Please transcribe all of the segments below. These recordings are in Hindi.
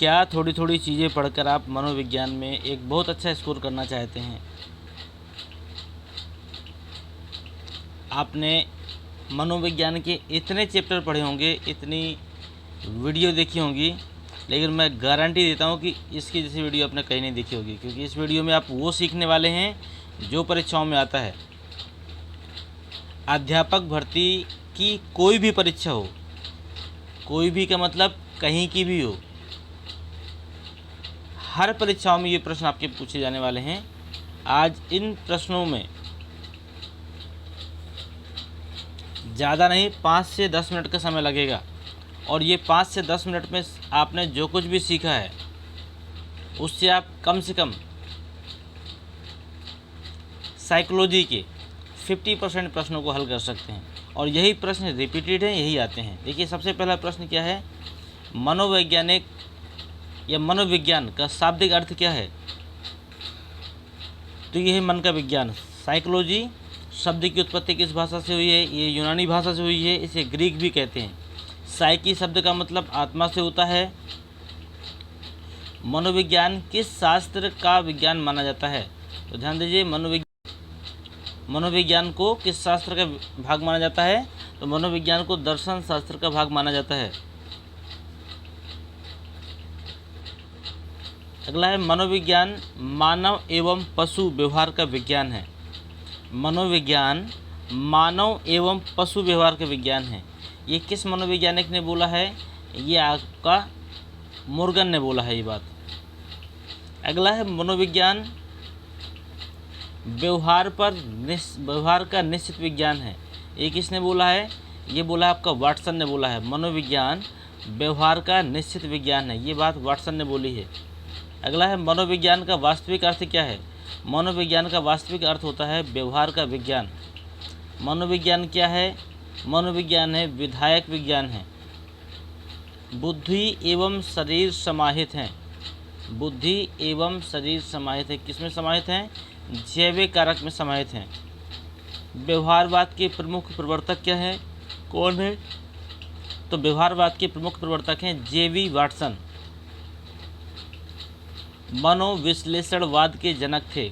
क्या थोड़ी थोड़ी चीज़ें पढ़कर आप मनोविज्ञान में एक बहुत अच्छा स्कोर करना चाहते हैं? आपने मनोविज्ञान के इतने चैप्टर पढ़े होंगे, इतनी वीडियो देखी होंगी, लेकिन मैं गारंटी देता हूँ कि इसकी जैसी वीडियो आपने कहीं नहीं देखी होगी, क्योंकि इस वीडियो में आप वो सीखने वाले हैं जो परीक्षाओं में आता है। अध्यापक भर्ती की कोई भी परीक्षा हो, कोई भी का मतलब कहीं की भी हो, हर परीक्षाओं में ये प्रश्न आपके पूछे जाने वाले हैं। आज इन प्रश्नों में ज़्यादा नहीं 5 से 10 मिनट का समय लगेगा, और ये 5 से 10 मिनट में आपने जो कुछ भी सीखा है उससे आप कम से कम साइकोलॉजी के 50% प्रश्नों को हल कर सकते हैं। और यही प्रश्न रिपीटेड हैं, यही आते हैं। देखिए, सबसे पहला प्रश्न क्या है? मनोवैज्ञानिक या मनोविज्ञान का शाब्दिक अर्थ क्या है? तो ये है मन का विज्ञान। साइकोलॉजी शब्द की उत्पत्ति किस भाषा से हुई है? ये यूनानी भाषा से हुई है, इसे ग्रीक भी कहते हैं। साइकी शब्द का मतलब आत्मा से होता है। मनोविज्ञान किस शास्त्र का विज्ञान माना जाता है? तो ध्यान दीजिए, मनोविज्ञान को किस शास्त्र का भाग माना जाता है? तो मनोविज्ञान को दर्शन शास्त्र का भाग माना जाता है। अगला है, मनोविज्ञान मानव एवं पशु व्यवहार का विज्ञान है। मनोविज्ञान मानव एवं पशु व्यवहार का विज्ञान है। ये किस मनोवैज्ञानिक ने बोला है? ये आपका मोर्गन ने बोला है ये बात। अगला है, मनोविज्ञान व्यवहार का निश्चित विज्ञान है। ये किसने बोला है? ये बोला आपका वाटसन ने बोला है। मनोविज्ञान व्यवहार का निश्चित विज्ञान है, ये बात वाटसन ने बोली है। अगला है, मनोविज्ञान का वास्तविक अर्थ क्या है? मनोविज्ञान का वास्तविक अर्थ होता है व्यवहार का विज्ञान। मनोविज्ञान क्या है? मनोविज्ञान है विधायक विज्ञान है। बुद्धि एवं शरीर समाहित हैं। बुद्धि एवं शरीर समाहित है। किसमें समाहित हैं? जैविक कारक में समाहित हैं। व्यवहारवाद के प्रमुख प्रवर्तक क्या है? कौन है? तो व्यवहारवाद के प्रमुख प्रवर्तक हैं जे.वी. वाटसन। मनोविश्लेषणवाद के जनक थे।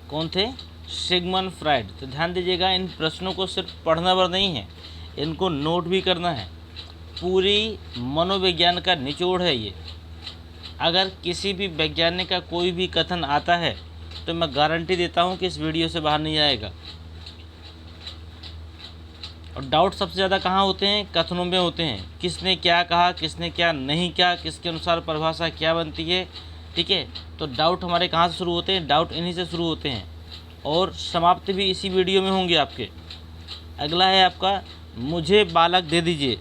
कौन थे? Sigmund Freud. तो ध्यान दीजिएगा, इन प्रश्नों को सिर्फ पढ़ना भर नहीं है, इनको नोट भी करना है। पूरी मनोविज्ञान का निचोड़ है ये। अगर किसी भी वैज्ञानिक का कोई भी कथन आता है तो मैं गारंटी देता हूँ कि इस वीडियो से बाहर नहीं आएगा। और डाउट सबसे ज़्यादा कहाँ होते हैं? कथनों में होते हैं। किसने क्या कहा, किसने क्या नहीं कहा, किसके अनुसार परिभाषा क्या बनती है। ठीक है, तो डाउट हमारे कहाँ से शुरू होते हैं? डाउट इन्हीं से शुरू होते हैं, और समाप्त भी इसी वीडियो में होंगे आपके। अगला है आपका, मुझे बालक दे दीजिए।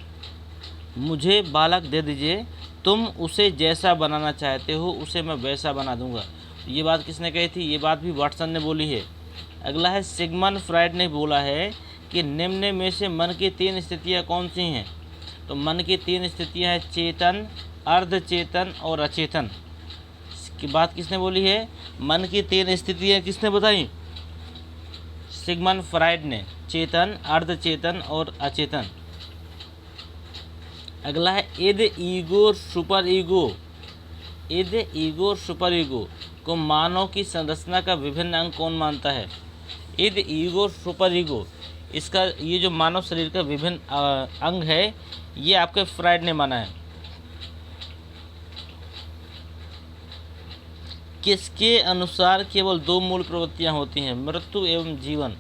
मुझे बालक दे दीजिए, तुम उसे जैसा बनाना चाहते हो उसे मैं वैसा बना दूंगा। ये बात किसने कही थी? ये बात भी वाटसन ने बोली है। अगला है, सिगमंड फ्राइड ने बोला है कि निम्न में से मन की 3 स्थितियाँ कौन सी हैं? तो मन की 3 स्थितियाँ हैं चेतन, अर्धचेतन और अचेतन। इसकी बात किसने बोली है? मन की 3 स्थितियाँ किसने बताई? सिगमंड फ्राइड ने। चेतन, अर्धचेतन और अचेतन। अगला है, इद, ईगो, सुपर ईगो। इद, ईगो, सुपर ईगो को मानव की संरचना का विभिन्न अंग कौन मानता है? इद, ईगो, सुपर ईगो, इसका ये जो मानव शरीर का विभिन्न अंग है, ये आपके फ्राइड ने माना है। किसके अनुसार केवल 2 मूल प्रवृत्तियाँ होती हैं? मृत्यु एवं जीवन।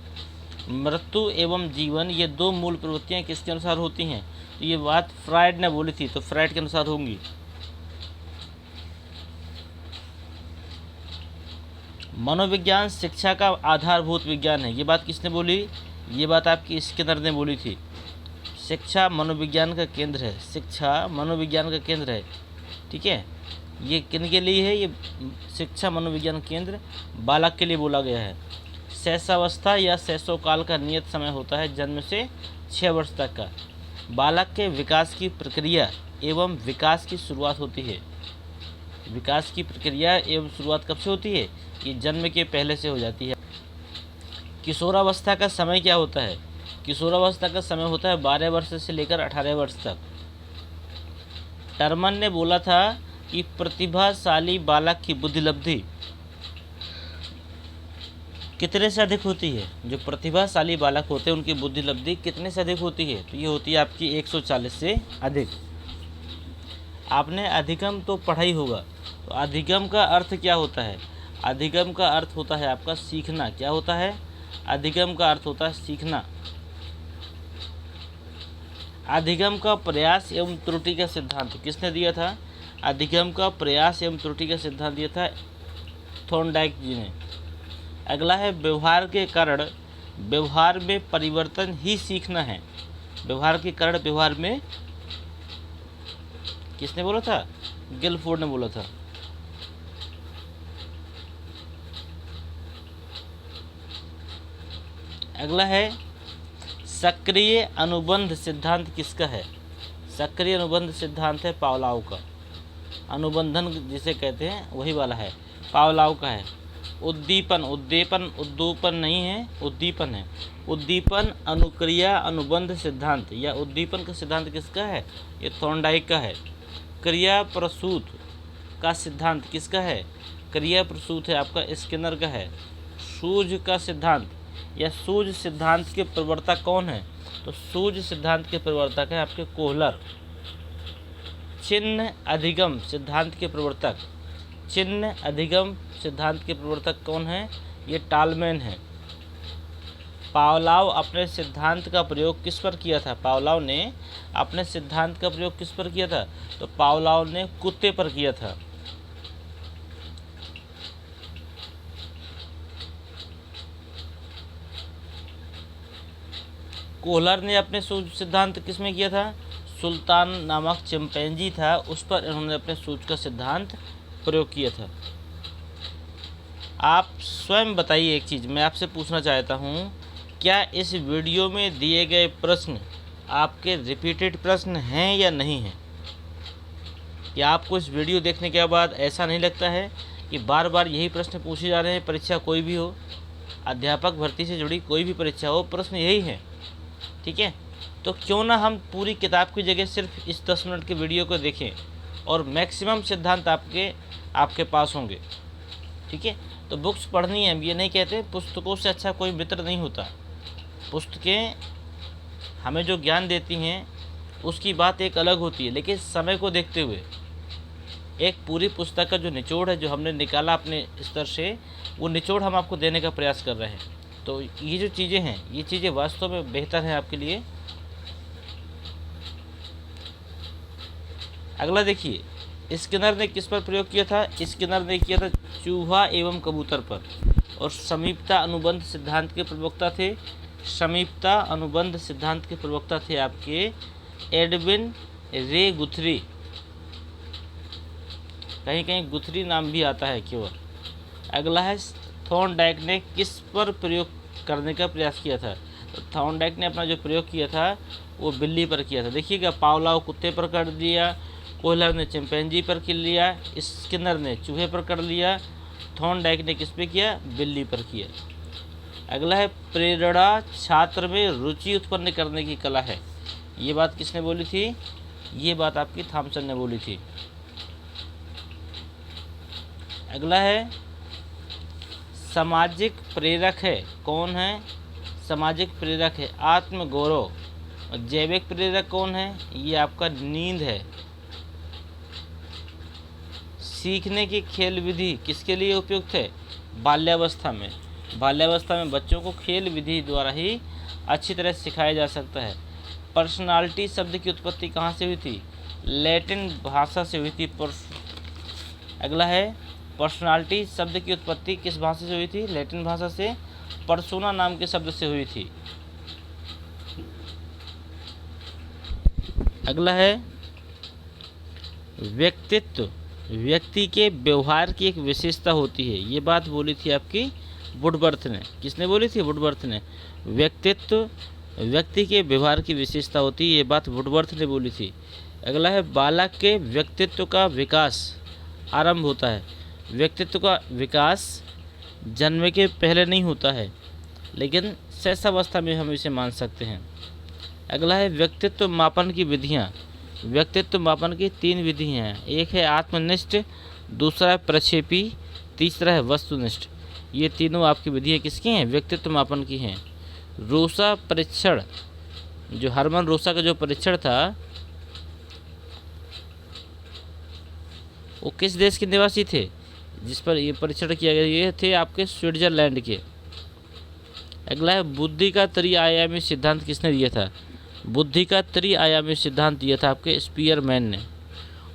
मृत्यु एवं जीवन, ये 2 मूल प्रवृत्तियाँ किसके अनुसार होती हैं? तो ये बात फ्राइड ने बोली थी, तो फ्राइड के अनुसार होंगी। मनोविज्ञान शिक्षा का आधारभूत विज्ञान है। ये बात किसने बोली? ये बात आपकी स्किनर ने बोली थी। शिक्षा मनोविज्ञान का केंद्र है। शिक्षा मनोविज्ञान का केंद्र है। ठीक है, ये किन के लिए है? ये शिक्षा मनोविज्ञान केंद्र बालक के लिए बोला गया है। शैशवावस्था या शैशवकाल का नियत समय होता है जन्म से 6 वर्ष तक का। बालक के विकास की प्रक्रिया एवं विकास की शुरुआत होती है। विकास की प्रक्रिया एवं शुरुआत कब से होती है? ये जन्म के पहले से हो जाती है। किशोरावस्था का समय क्या होता है? किशोरावस्था का समय होता है 12 वर्ष से लेकर 18 वर्ष तक। टर्मन ने बोला था कि प्रतिभाशाली बालक की बुद्धिलब्धि कितने से अधिक होती है। जो प्रतिभाशाली बालक होते हैं उनकी बुद्धिलब्धि कितने से अधिक होती है, तो ये होती है आपकी 140 से अधिक। आपने अधिगम तो पढ़ा ही होगा, तो अधिगम का अर्थ क्या होता है? अधिगम का अर्थ होता है आपका सीखना। क्या होता है? अधिगम का अर्थ होता है सीखना। अधिगम का प्रयास एवं त्रुटि का सिद्धांत किसने दिया था? अधिगम का प्रयास एवं त्रुटि का सिद्धांत दिया था थॉर्नडाइक जी ने। अगला है व्यवहार के कारण व्यवहार में परिवर्तन ही सीखना है। व्यवहार के कारण व्यवहार में किसने बोला था? गिलफोर्ड ने बोला था। अगला है सक्रिय अनुबंध सिद्धांत किसका है? सक्रिय अनुबंध सिद्धांत है पावलोव का। अनुबंधन जिसे कहते हैं वही वाला है, पावलोव का है। उद्दीपन, उद्दीपन नहीं है, उद्दीपन है। उद्दीपन अनुक्रिया अनुबंध सिद्धांत या उद्दीपन का सिद्धांत किसका है? ये थॉर्नडाइक का है। क्रिया प्रसूत का सिद्धांत किसका है? क्रिया प्रसूत है आपका स्किनर का है। सूझ का सिद्धांत या सूझ सिद्धांत के प्रवर्तक कौन है? तो सूझ सिद्धांत के प्रवर्तक है आपके कोहलर। चिन्ह अधिगम सिद्धांत के प्रवर्तक, चिन्ह अधिगम सिद्धांत के प्रवर्तक कौन है? ये टालमैन है। पावलोव अपने सिद्धांत का प्रयोग किस पर किया था? पावलोव ने अपने सिद्धांत का प्रयोग किस पर किया था? तो पावलोव ने कुत्ते पर किया था। कोहलर ने अपने सूझ सिद्धांत किस में किया था? सुल्तान नामक चिंपैंजी था, उस पर इन्होंने अपने सूझ का सिद्धांत प्रयोग किया था। आप स्वयं बताइए, एक चीज़ मैं आपसे पूछना चाहता हूँ, क्या इस वीडियो में दिए गए प्रश्न आपके रिपीटेड प्रश्न हैं या नहीं हैं? क्या आपको इस वीडियो देखने के बाद ऐसा नहीं लगता है कि बार बार यही प्रश्न पूछे जा रहे हैं? परीक्षा कोई भी हो, अध्यापक भर्ती से जुड़ी कोई भी परीक्षा हो, प्रश्न यही है। ठीक है, तो क्यों ना हम पूरी किताब की जगह सिर्फ इस 10 मिनट के वीडियो को देखें और मैक्सिमम सिद्धांत आपके पास होंगे। ठीक है, तो बुक्स पढ़नी है, हम ये नहीं कहते, पुस्तकों से अच्छा कोई मित्र नहीं होता। पुस्तकें हमें जो ज्ञान देती हैं उसकी बात एक अलग होती है, लेकिन समय को देखते हुए एक पूरी पुस्तक का जो निचोड़ है, जो हमने निकाला अपने स्तर से, वो निचोड़ हम आपको देने का प्रयास कर रहे हैं। तो ये जो चीज़ें हैं, ये चीज़ें वास्तव में बेहतर हैं आपके लिए। अगला देखिए, स्किनर ने किस पर प्रयोग किया था? स्किनर ने किया था चूहा एवं कबूतर पर। और समीपता अनुबंध सिद्धांत के प्रवक्ता थे, समीपता अनुबंध सिद्धांत के प्रवक्ता थे आपके एडविन रे गुथरी। कहीं कहीं गुथरी नाम भी आता है केवल। अगला है थॉर्नडाइक ने किस पर प्रयोग करने का प्रयास किया था? तो थॉर्नडाइक ने अपना जो प्रयोग किया था वो बिल्ली पर किया था। देखिएगा, पावलोव कुत्ते पर कर दिया, कोहलर ने चिंपैंजी पर कर लिया, स्किनर ने चूहे पर कर लिया, थॉर्नडाइक ने किस पे किया? बिल्ली पर किया। अगला है प्रेरणा छात्र में रुचि उत्पन्न करने की कला है। ये बात किसने बोली थी? ये बात आपकी थॉमसन ने बोली थी। अगला है सामाजिक प्रेरक है। कौन है? सामाजिक प्रेरक है आत्मगौरव। और जैविक प्रेरक कौन है? ये आपका नींद है। सीखने की खेल विधि किसके लिए उपयुक्त है? बाल्यावस्था में। बाल्यावस्था में बच्चों को खेल विधि द्वारा ही अच्छी तरह सिखाया जा सकता है। पर्सनालिटी शब्द की उत्पत्ति कहाँ से हुई थी? लैटिन भाषा से हुई थी। अगला है पर्सनालिटी शब्द की उत्पत्ति किस भाषा से हुई थी? लैटिन भाषा से पर्सोना नाम के शब्द से हुई थी। अगला है व्यक्तित्व, व्यक्ति के व्यवहार की एक विशेषता होती है। ये बात बोली थी आपकी वुडवर्थ ने। किसने बोली थी? वुडवर्थ ने। व्यक्तित्व व्यक्ति के व्यवहार की विशेषता होती है, ये बात वुडवर्थ ने बोली थी। अगला है बालक के व्यक्तित्व का विकास आरंभ होता है। व्यक्तित्व का विकास जन्म के पहले नहीं होता है, लेकिन शैशवावस्था में हम इसे मान सकते हैं। अगला है व्यक्तित्व मापन की विधियाँ। व्यक्तित्व मापन की 3 विधि हैं। एक है आत्मनिष्ठ, दूसरा है प्रक्षेपी, तीसरा है वस्तुनिष्ठ। ये तीनों आपकी विधियाँ किसकी हैं? व्यक्तित्व मापन की हैं। रूसा परीक्षण, जो हरमन रूसा का जो परीक्षण था, वो किस देश के निवासी थे जिस पर ये परीक्षण किया गया? ये थे आपके स्विट्जरलैंड के। अगला है बुद्धि का त्रिआयामी सिद्धांत किसने दिया था? बुद्धि का त्रिआयामी सिद्धांत दिया था आपके स्पीयरमैन ने।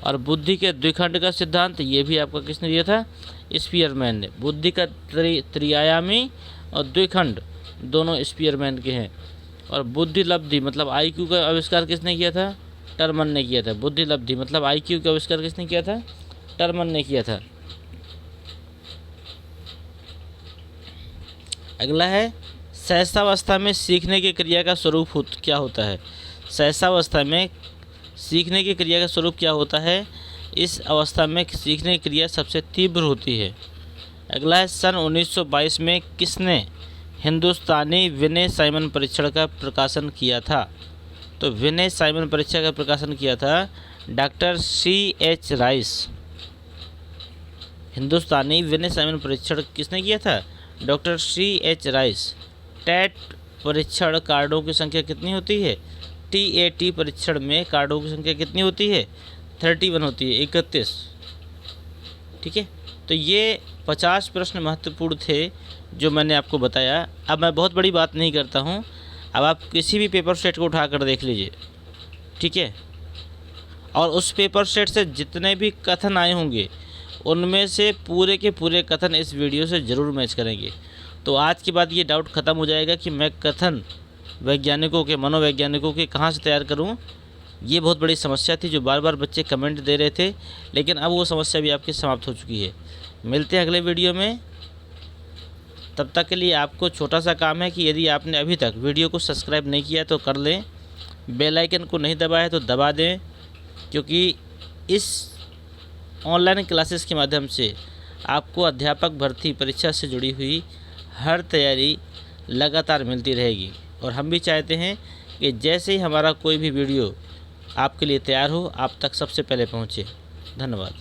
और बुद्धि के द्विखंड का सिद्धांत ये भी आपका किसने दिया था? स्पीयरमैन ने। बुद्धि का त्रिआयामी और द्विखंड दोनों स्पीयरमैन के हैं। और बुद्धि लब्धि मतलब IQ का आविष्कार किसने किया था? टर्मन ने किया था। बुद्धि लब्धि मतलब IQ का आविष्कार किसने किया था? टर्मन ने किया था। अगला है सहसावस्था में सीखने की क्रिया का स्वरूप क्या होता है? सहसावस्था में सीखने की क्रिया का स्वरूप क्या होता है? इस अवस्था में सीखने की क्रिया सबसे तीव्र होती है। अगला है सन 1922 में किसने हिंदुस्तानी विनय साइमन परीक्षण का प्रकाशन किया था? तो विनय साइमन परीक्षण का प्रकाशन किया था डॉक्टर C.H. राइस। हिंदुस्तानी विनय साइमन परीक्षण किसने किया था? Doctor C.H. राइस। टेट परीक्षण कार्डों की संख्या कितनी होती है? TAT परीक्षण में कार्डों की संख्या कितनी होती है? 31 होती है, 31। ठीक है, तो ये 50 प्रश्न महत्वपूर्ण थे जो मैंने आपको बताया। अब मैं बहुत बड़ी बात नहीं करता हूँ, अब आप किसी भी पेपर सेट को उठा कर देख लीजिए, ठीक है। और उस पेपर सेट से जितने भी कथन आए होंगे उनमें से पूरे के पूरे कथन इस वीडियो से ज़रूर मैच करेंगे। तो आज के बाद ये डाउट ख़त्म हो जाएगा कि मैं कथन वैज्ञानिकों के, मनोवैज्ञानिकों के कहाँ से तैयार करूँ। ये बहुत बड़ी समस्या थी जो बार बार बच्चे कमेंट दे रहे थे, लेकिन अब वो समस्या भी आपकी समाप्त हो चुकी है। मिलते हैं अगले वीडियो में, तब तक के लिए आपको छोटा सा काम है कि यदि आपने अभी तक वीडियो को सब्सक्राइब नहीं किया तो कर लें, बेल आइकन को नहीं दबाया तो दबा दें, क्योंकि इस ऑनलाइन क्लासेस के माध्यम से आपको अध्यापक भर्ती परीक्षा से जुड़ी हुई हर तैयारी लगातार मिलती रहेगी। और हम भी चाहते हैं कि जैसे ही हमारा कोई भी वीडियो आपके लिए तैयार हो, आप तक सबसे पहले पहुँचे। धन्यवाद।